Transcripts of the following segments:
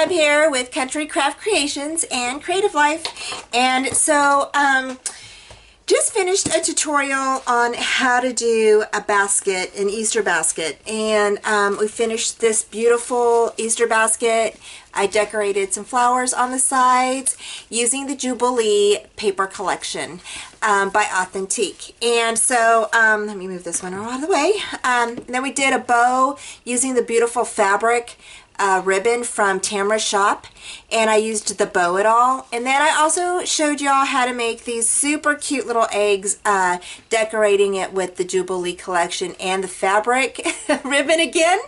Deb here with Country Craft Creations and Creative Life. And so just finished a tutorial on how to do a basket, an Easter basket, and we finished this beautiful Easter basket. I decorated some flowers on the sides using the Jubilee paper collection by Authentique. And so let me move this one out of the way. Then we did a bow using the beautiful fabric ribbon from Tamara's shop, and I used the bow it all. And then I also showed y'all how to make these super cute little eggs, decorating it with the Jubilee collection and the fabric ribbon again.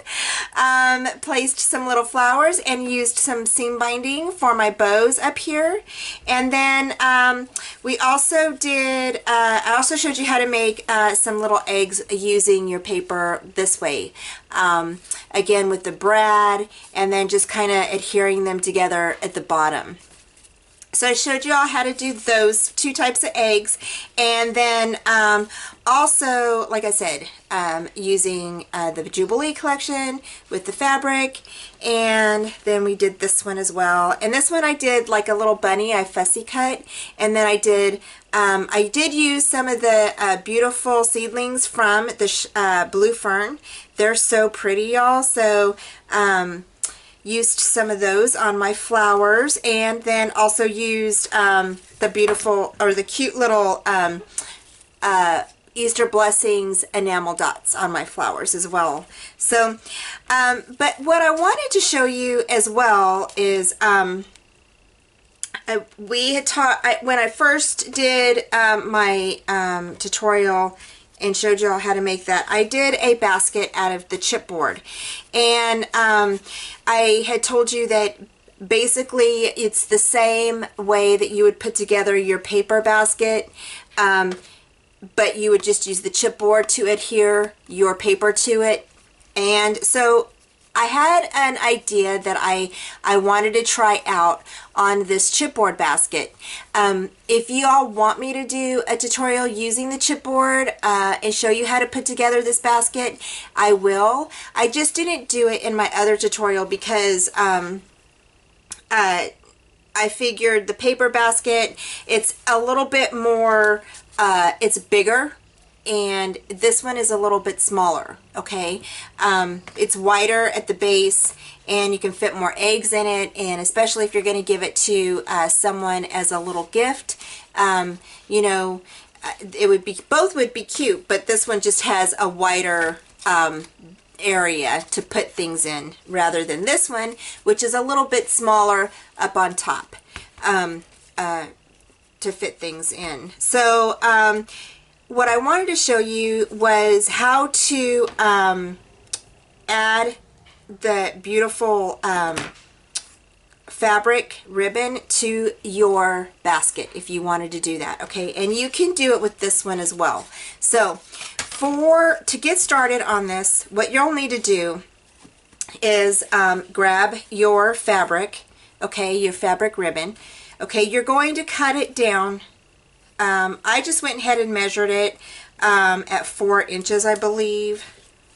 Placed some little flowers and used some seam binding for my bows up here. And then we also did, I also showed you how to make some little eggs using your paper this way. Again with the brad, and then just kind of adhering them together at the bottom. So I showed you all how to do those two types of eggs, and then also, like I said, using the Jubilee collection with the fabric, and then we did this one as well. And this one I did like a little bunny, I fussy cut, and then I did use some of the beautiful seedlings from the blue fern. They're so pretty, y'all. So used some of those on my flowers, and then also used the beautiful, or the cute little Easter blessings enamel dots on my flowers as well. So but what I wanted to show you as well is we had taught, when I first did my tutorial and showed you all how to make that, I did a basket out of the chipboard, and I had told you that basically it's the same way that you would put together your paper basket, but you would just use the chipboard to adhere your paper to it. And so I had an idea that I wanted to try out on this chipboard basket. If you all want me to do a tutorial using the chipboard and show you how to put together this basket, I will. I just didn't do it in my other tutorial because I figured the paper basket, it's a little bit more, it's bigger, and this one is a little bit smaller. Okay, it's wider at the base, and you can fit more eggs in it, and especially if you're going to give it to someone as a little gift, you know, it would be, both would be cute, but this one just has a wider area to put things in, rather than this one, which is a little bit smaller up on top to fit things in. So what I wanted to show you was how to add the beautiful fabric ribbon to your basket if you wanted to do that. Okay, and you can do it with this one as well. So to get started on this, what you'll need to do is grab your fabric, okay, your fabric ribbon. Okay, you're going to cut it down. I just went ahead and measured it at 4 inches, I believe.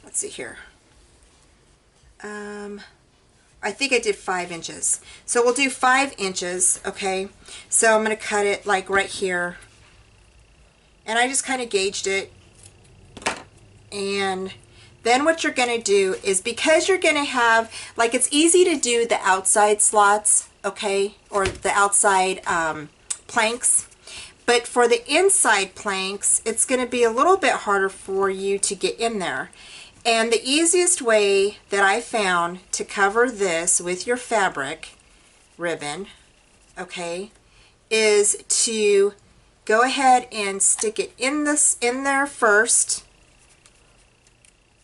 Let's see here. I think I did 5 inches. So we'll do 5 inches, okay? So I'm going to cut it like right here. And I just kind of gauged it. And then what you're going to do is, because you're going to have, like, it's easy to do the outside slots, okay? Or the outside planks. But for the inside planks, it's going to be a little bit harder for you to get in there. And the easiest way that I found to cover this with your fabric ribbon, okay, is to go ahead and stick it in there first,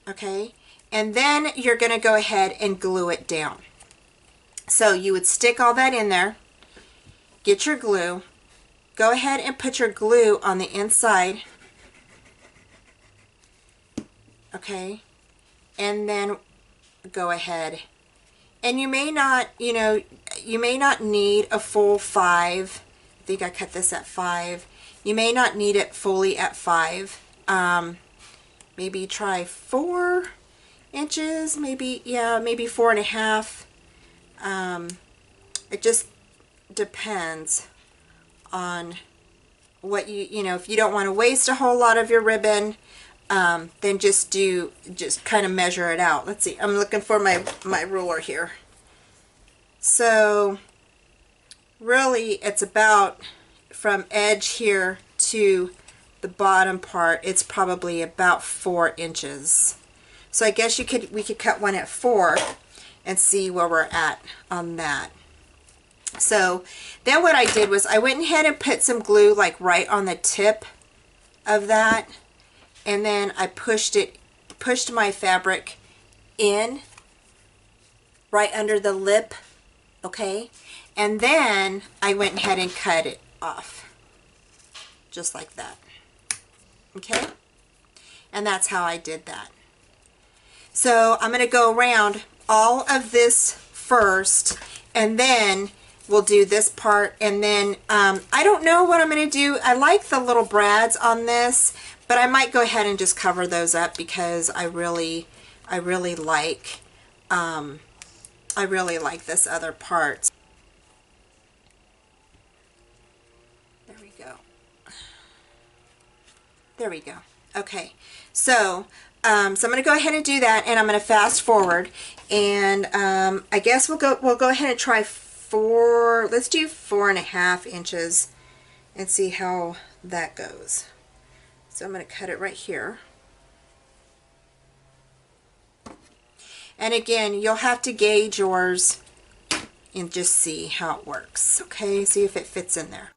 okay, and then you're going to go ahead and glue it down. So you would stick all that in there, get your glue, go ahead and put your glue on the inside, okay, and then go ahead, and you may not, you know, you may not need a full 5. I think I cut this at 5. You may not need it fully at 5. Maybe try 4 inches, maybe, yeah, maybe 4.5. It just depends on what you know, if you don't want to waste a whole lot of your ribbon, then just kind of measure it out. Let's see, I'm looking for my ruler here. So really it's about from edge here to the bottom part, it's probably about 4 inches. So I guess we could cut one at 4 and see where we're at on that. So then what I did was I went ahead and put some glue like right on the tip of that, and then I pushed my fabric in right under the lip, okay? And then I went ahead and cut it off, just like that, okay? And that's how I did that. So I'm going to go around all of this first, and then we'll do this part, and then I don't know what I'm going to do. I like the little brads on this, but I might go ahead and just cover those up because I really like this other part. There we go. There we go. Okay, so so I'm going to go ahead and do that, and I'm going to fast forward, and I guess we'll go ahead and try 4. Let's do 4.5 inches and see how that goes. So I'm going to cut it right here. And again, you'll have to gauge yours and just see how it works. Okay, see if it fits in there.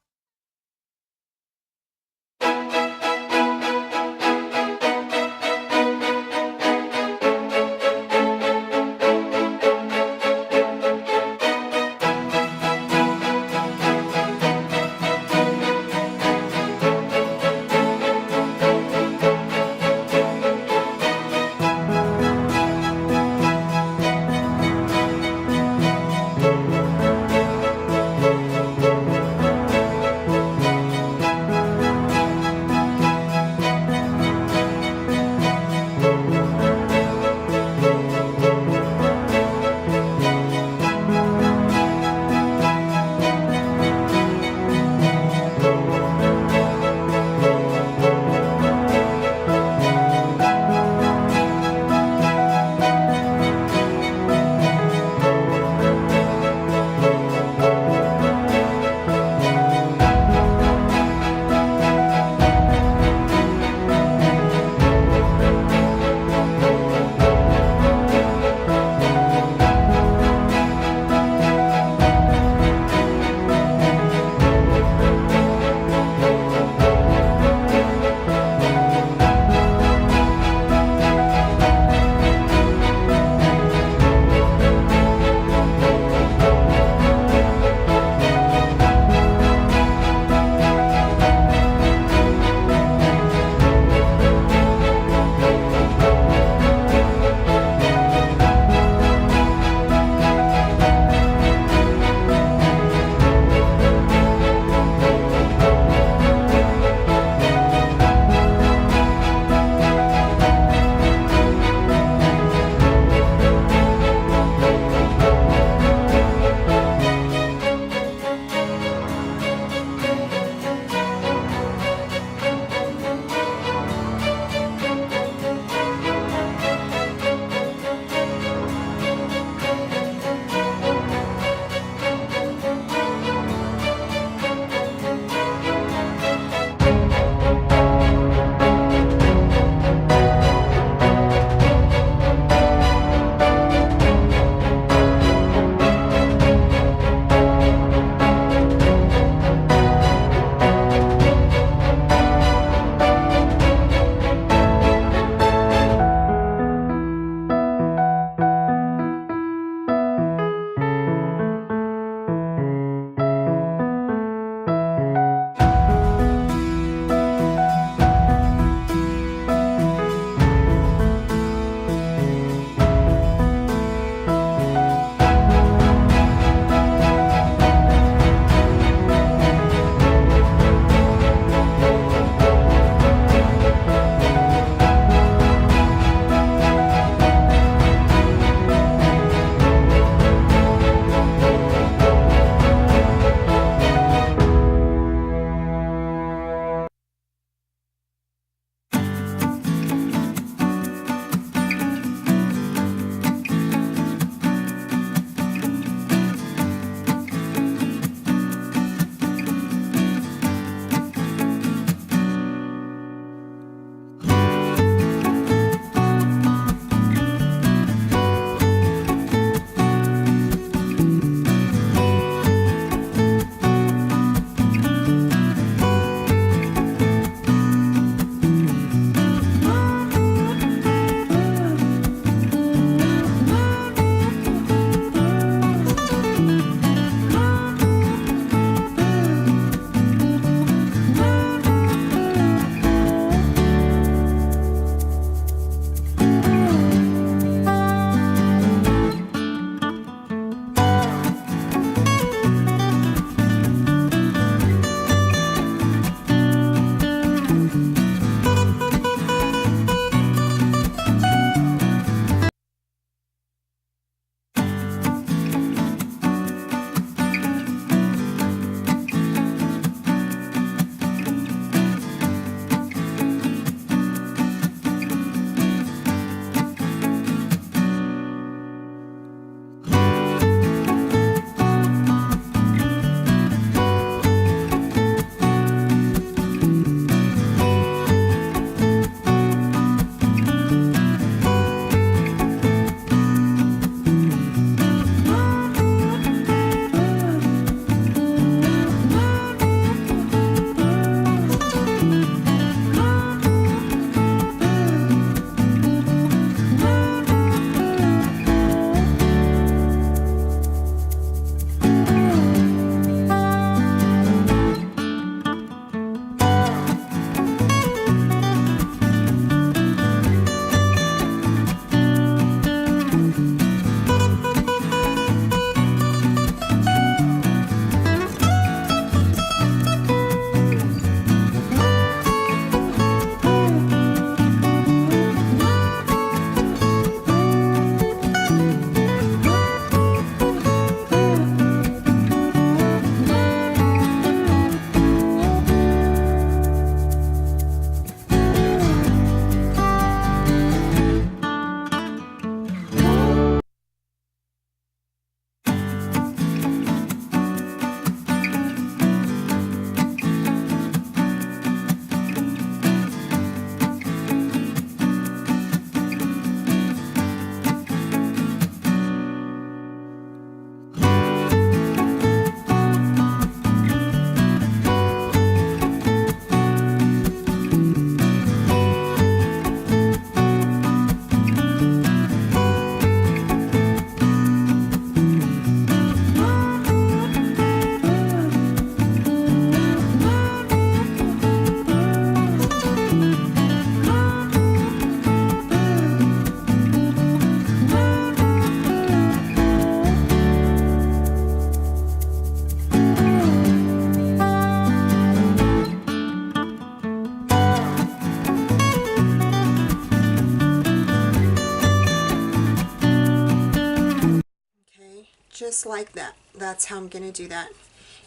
just like that. That's how I'm going to do that.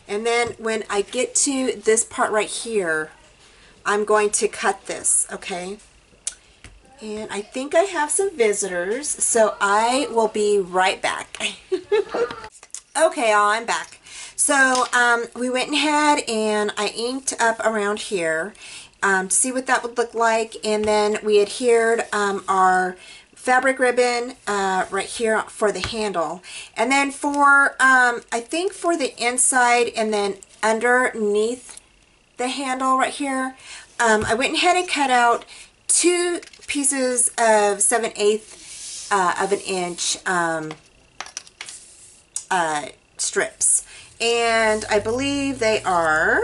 And then when I get to this part right here, I'm going to cut this, okay? And I think I have some visitors, so I will be right back. Okay, I'm back. So we went ahead and I inked up around here to see what that would look like, and then we adhered our fabric ribbon right here for the handle. And then for, I think for the inside and then underneath the handle right here, I went ahead and cut out 2 pieces of 7/8 of an inch strips. And I believe they are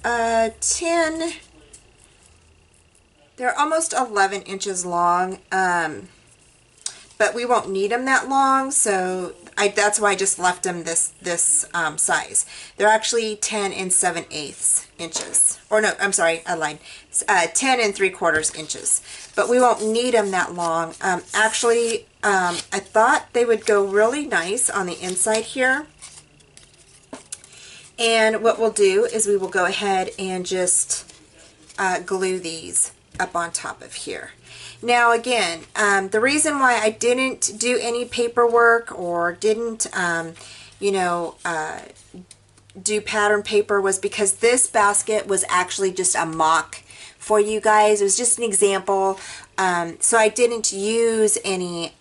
10, they're almost 11 inches long. But we won't need them that long, so that's why I just left them this size. They're actually 10 and 7/8 inches. Or no, I'm sorry, I lied. 10 and 3/4 inches. But we won't need them that long. Actually, I thought they would go really nice on the inside here. And what we'll do is we will go ahead and just glue these up on top of here. Now again, the reason why I didn't do any paperwork or didn't, you know, do pattern paper was because this basket was actually just a mock for you guys. It was just an example. So I didn't use any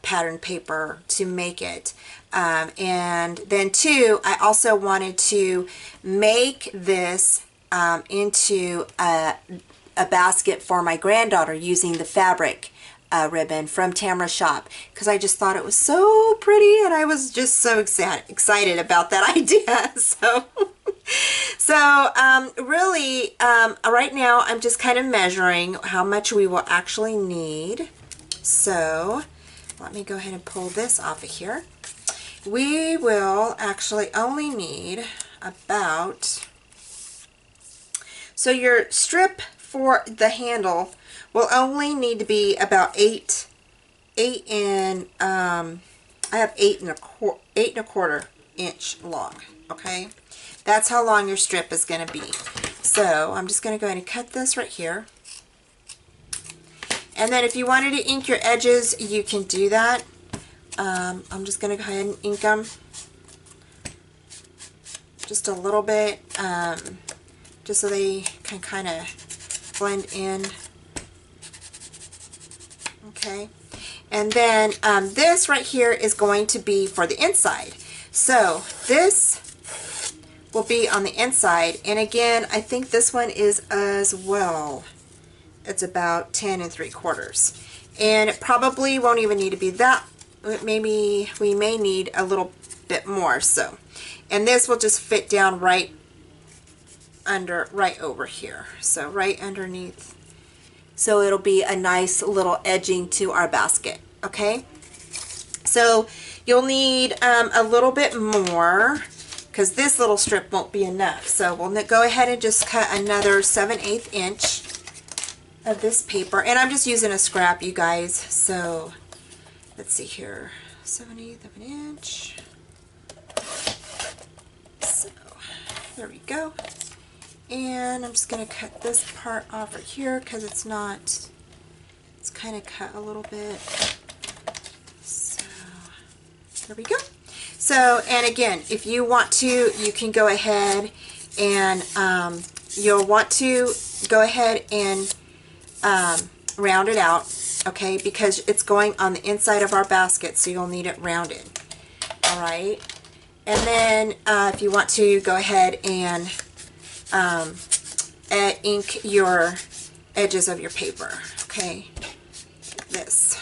pattern paper to make it. And then too, I also wanted to make this into a basket for my granddaughter using the fabric ribbon from Tamara's shop, because I just thought it was so pretty and I was just so excited about that idea. So really right now I'm just kind of measuring how much we will actually need. So let me go ahead and pull this off of here. We will actually only need about, so your strip for the handle will only need to be about 8 and I have 8.25 inch long. Okay, that's how long your strip is going to be. So I'm just going to go ahead and cut this right here. And then if you wanted to ink your edges, you can do that. I'm just going to go ahead and ink them just a little bit, just so they can kind of blend in. Okay, and then this right here is going to be for the inside. So this will be on the inside, and again, I think this one is as well. It's about 10 3/4, and it probably won't even need to be that. Maybe we may need a little bit more. So, and this will just fit down right over here. So right underneath. So it'll be a nice little edging to our basket. Okay. So you'll need a little bit more because this little strip won't be enough. So we'll go ahead and just cut another 7/8 inch of this paper, and I'm just using a scrap, you guys. So let's see here, 7/8 of an inch. So there we go. And I'm just going to cut this part off right here because it's kind of cut a little bit. So there we go. So, and again, if you want to, you can go ahead and you'll want to go ahead and round it out, okay, because it's going on the inside of our basket, so you'll need it rounded. All right, and then if you want to go ahead and ink your edges of your paper, okay, this.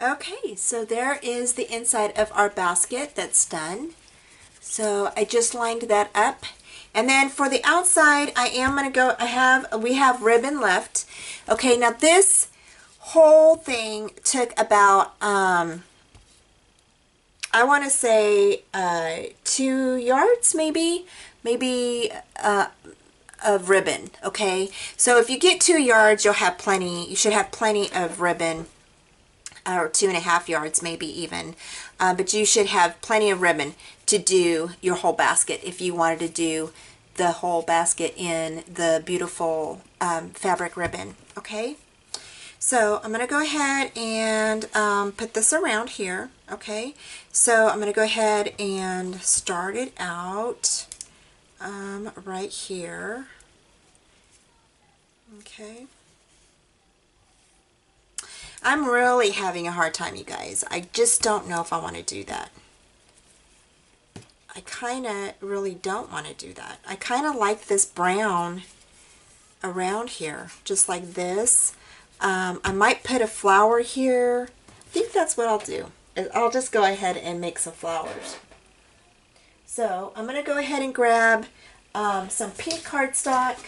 Okay, so there is the inside of our basket that's done. So I just lined that up. And then for the outside, I am going to go, we have ribbon left. Okay, now this whole thing took about, I want to say 2 yards maybe of ribbon. Okay, so if you get 2 yards, you should have plenty of ribbon, or 2.5 yards maybe even, but you should have plenty of ribbon to do your whole basket if you wanted to do the whole basket in the beautiful fabric ribbon. Okay, so I'm going to go ahead and put this around here. Okay, so I'm going to go ahead and start it out right here. Okay, I'm really having a hard time, you guys. I just don't know if I want to do that. I kind of really don't want to do that. I kind of like this brown around here, just like this. I might put a flower here. I think that's what I'll do. I'll just go ahead and make some flowers. So I'm going to go ahead and grab some pink cardstock,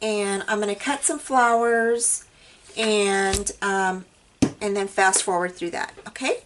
and I'm going to cut some flowers and then fast forward through that. Okay.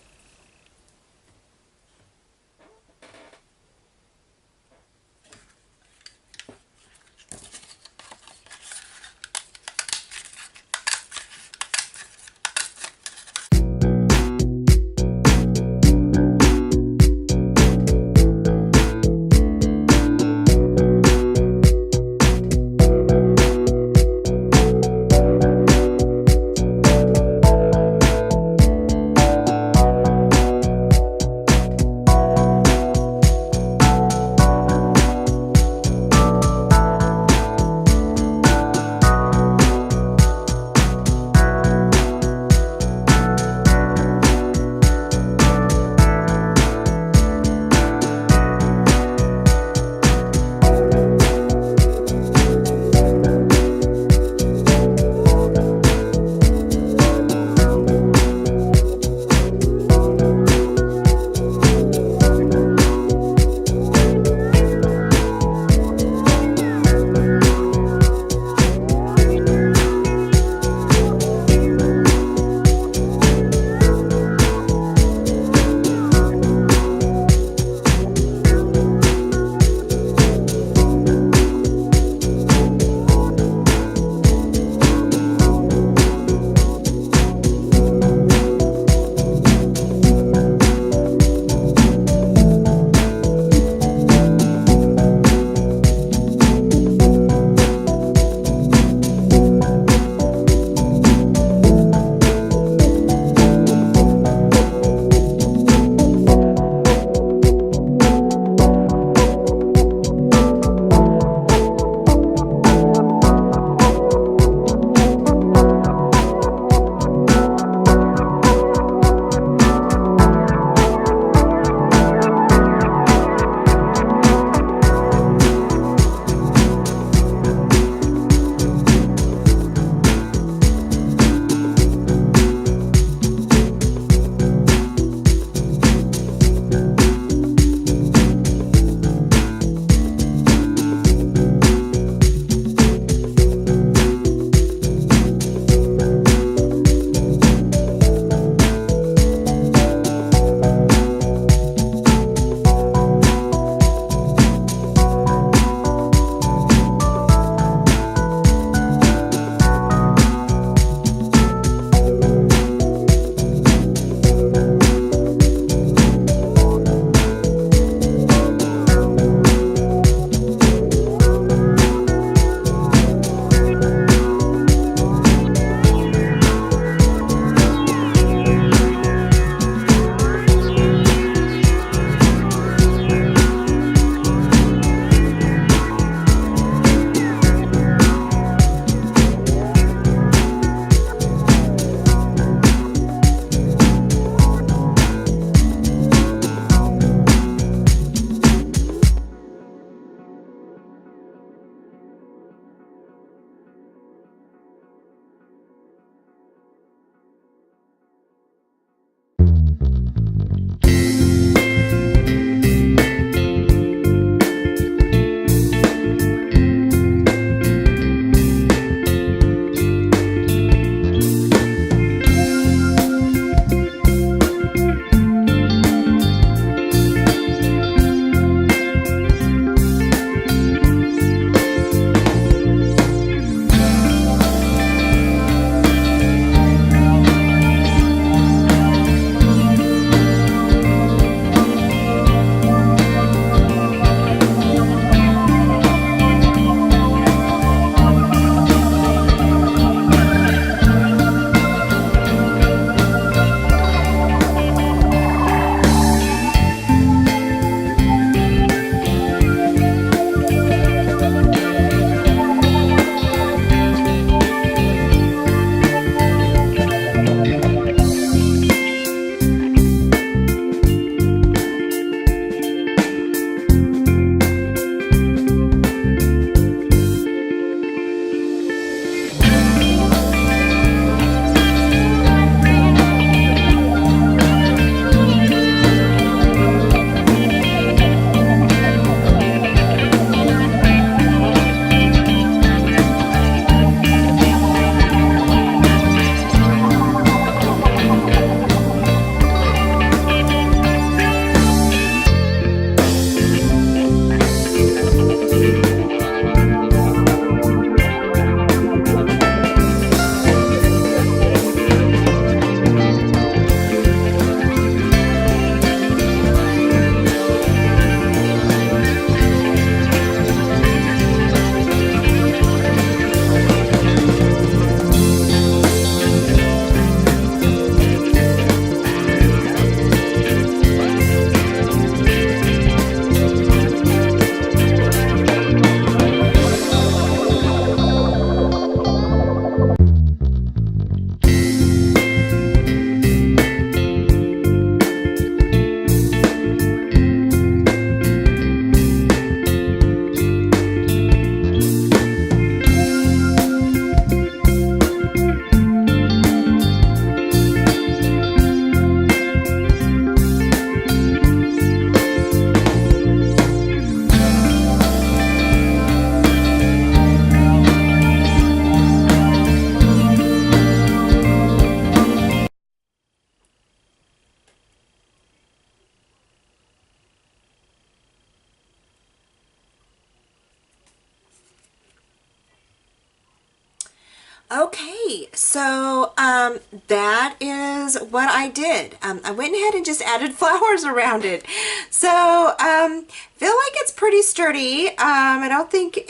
Okay, so that is what I did. I went ahead and just added flowers around it. So feel like it's pretty sturdy. I don't think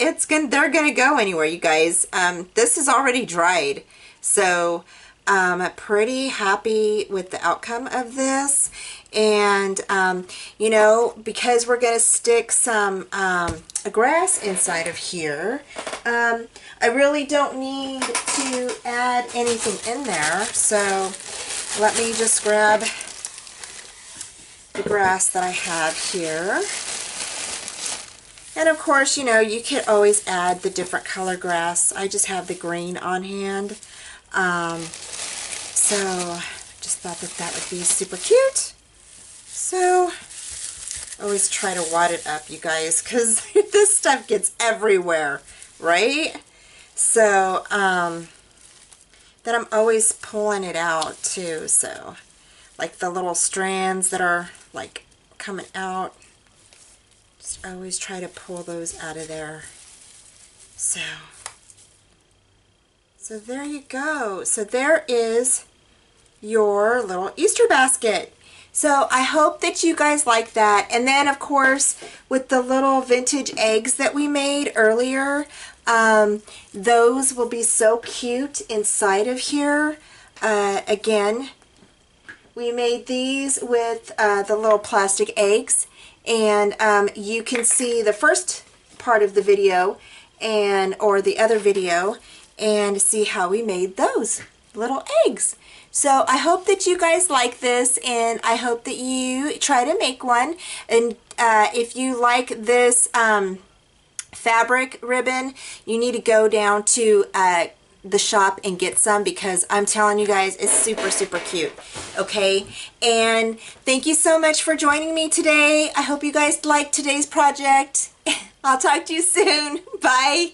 they're gonna go anywhere, you guys. This is already dried, so I'm pretty happy with the outcome of this. And you know, because we're gonna stick some grass inside of here, I really don't need to add anything in there. So let me just grab the grass that I have here. And of course, you know, you could always add the different color grass. I just have the green on hand. So just thought that that would be super cute. So always try to wad it up, you guys, because this stuff gets everywhere, right? So then I'm always pulling it out too. So like the little strands that are like coming out, just always try to pull those out of there. So there you go. So there is your little Easter basket. So I hope that you guys like that. And then of course with the little vintage eggs that we made earlier, those will be so cute inside of here. Again, we made these with the little plastic eggs, and you can see the first part of the video or the other video and see how we made those little eggs. So I hope that you guys like this, and I hope that you try to make one. And if you like this fabric ribbon, you need to go down to the shop and get some, because I'm telling you guys, it's super, super cute. Okay, and thank you so much for joining me today. I hope you guys liked today's project. I'll talk to you soon. Bye.